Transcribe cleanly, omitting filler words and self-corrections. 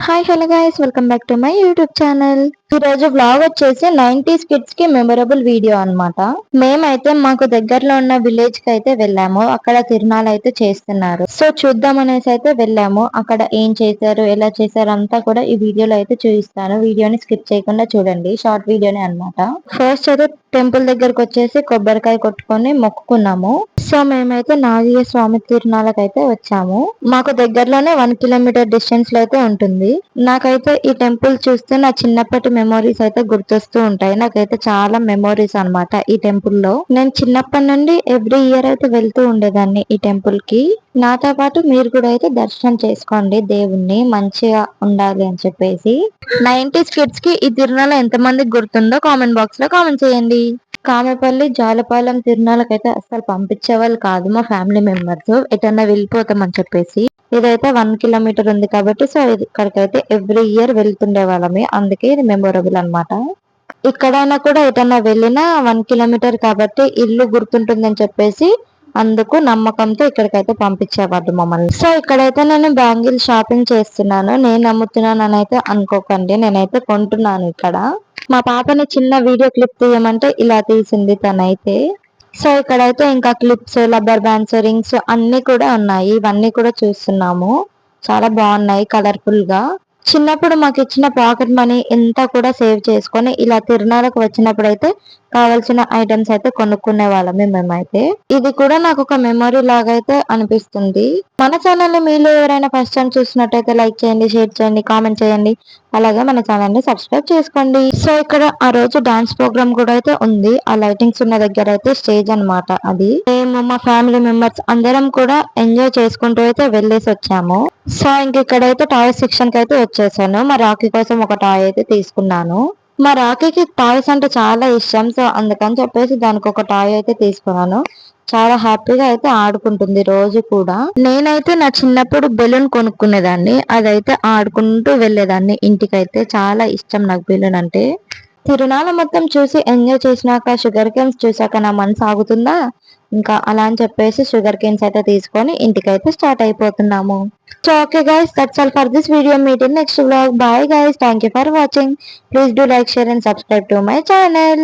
Hi hello guys, welcome back to my YouTube channel. ఈ రోజు vlog వచ్చేసి 90s kids కి మెమొరబుల్ వీడియో అన్నమాట. మేమైతే మాకు దగ్గరలో ఉన్న విలేజ్ కి అయితే వెళ్ళాము. అక్కడ తిరునాళ్ళు అయితే చేస్తున్నారు. సో చూద్దాం అనేసి అయితే వెళ్ళాము. అక్కడ ఏం చేశారు, ఎలా చేశారు అంతా కూడా ఈ వీడియోలో అయితే చూపిస్తాను. వీడియోని స్కిప్ చేయకుండా చూడండి, షార్ట్ వీడియోనే అన్నమాట. ఫస్ట్ అయితే టెంపుల్ దగ్గరకు వచ్చేసి కొబ్బరికాయ కొట్టుకొని మొక్కుకున్నాము. సో మేమైతే నాగయ్య స్వామి తిరునాళ్ళకి అయితే వచ్చాము. మాకు దగ్గరలోనే 1 కిలోమీటర్ డిస్టెన్స్ లో అయితే ఉంటుంది. నాకైతే ఈ టెంపుల్ చూస్తే నా చిన్నప్పటి మెమోరీస్ అయితే గుర్తొస్తూ ఉంటాయి. నాకైతే చాలా మెమోరీస్ అన్నమాట ఈ టెంపుల్ లో. నేను చిన్నప్పటి నుండి ఎవ్రీ ఇయర్ అయితే వెళ్తూ ఉండేదాన్ని ఈ టెంపుల్ కి. నాతో పాటు మీరు కూడా అయితే దర్శనం చేసుకోండి దేవుణ్ణి, మంచిగా ఉండాలి అని చెప్పేసి. 90s కిడ్స్ కి ఈ తిరునాళ్ళ ఎంత మందికి గుర్తుందో కామెంట్ బాక్స్ లో కామెంట్ చేయండి. కామెపల్లి జాలపాలెం తిరునాళ్ళకైతే అస్సలు పంపించేవాళ్ళు కాదు మా ఫ్యామిలీ మెంబర్స్. ఎటన్నా వెళ్ళిపోతామని చెప్పేసి. ఇదైతే 1 కిలోమీటర్ ఉంది కాబట్టి సో ఇక్కడికైతే ఎవ్రీ ఇయర్ వెళ్తుండే వాళ్ళమే. అందుకే ఇది మెమొరబుల్ అన్నమాట. ఇక్కడైనా కూడా ఎటన్నా వెళ్ళినా 1 కిలోమీటర్ కాబట్టి ఇల్లు గుర్తుంటుందని చెప్పేసి అందుకు నమ్మకంతో ఇక్కడికైతే పంపించేవాళ్ళు మమ్మల్ని. సో ఇక్కడైతే నేను బ్యాంగిల్ షాపింగ్ చేస్తున్నాను. నేను అమ్ముతున్నాను అని అయితే అనుకోకండి, నేనైతే కొంటున్నాను ఇక్కడ. మా పాపని చిన్న వీడియో క్లిప్ తీయమంటే ఇలా తీసింది తనైతే. సో ఇక్కడైతే ఇంకా క్లిప్స్, రబ్బర్ బ్యాండ్స్, రింగ్స్ అన్ని కూడా ఉన్నాయి. ఇవన్నీ కూడా చూస్తున్నాము. చాలా బాగున్నాయి కలర్ఫుల్ గా. చిన్నప్పుడు మాకు ఇచ్చిన పాకెట్ మనీ ఎంత కూడా సేవ్ చేసుకొని ఇలా తిరునాళ్ళకు వచ్చినప్పుడు అయితే కావాల్సిన ఐటమ్స్ అయితే కొనుక్కునే వాళ్ళమే మేమైతే. ఇది కూడా నాకు ఒక మెమొరీ లాగా అయితే అనిపిస్తుంది. మన ఛానల్ ని మీలో ఎవరైనా ఫస్ట్ టైం చూసినట్టయితే లైక్ చేయండి, షేర్ చేయండి, కామెంట్ చేయండి. అలాగే మన ఛానల్ ని సబ్స్క్రైబ్ చేసుకోండి. సో ఇక్కడ ఆ రోజు డాన్స్ ప్రోగ్రామ్ కూడా అయితే ఉంది. ఆ లైటింగ్స్ ఉన్న దగ్గర అయితే స్టేజ్ అన్నమాట అది. మేము మా ఫ్యామిలీ మెంబర్స్ అందరం కూడా ఎంజాయ్ చేసుకుంటూ అయితే వెళ్ళేసి వచ్చాము. సో ఇంక ఇక్కడైతే టాయ్ సెక్షన్ కి అయితే వచ్చేసాను. మా రాఖీ కోసం ఒక టాయ్ అయితే తీసుకున్నాను. మా రాఖీకి టాయ్స్ అంటే చాలా ఇష్టం. సో అందుకని చెప్పేసి దానికి ఒక టాయ్ అయితే తీసుకున్నాను. చాలా హ్యాపీగా అయితే ఆడుకుంటుంది రోజు కూడా. నేనైతే నా చిన్నప్పుడు బెలూన్ కొనుక్కునేదాన్ని, అదైతే ఆడుకుంటూ వెళ్ళేదాన్ని ఇంటికైతే. చాలా ఇష్టం నాకు బెలూన్ అంటే. తిరునాళ్ళ మొత్తం చూసి ఎంజాయ్ చేసినాక షుగర్ కేన్స్ చూసాక నా మనసు ఆగుతుందా? ఇంకా అలా అని చెప్పేసి షుగర్ కేన్స్ అయితే తీసుకొని ఇంటికైతే స్టార్ట్ అయిపోతున్నాము. So okay guys, that's all for this video. Meet in next vlog. Bye guys, thank you for watching. Please do like, share and subscribe to my channel.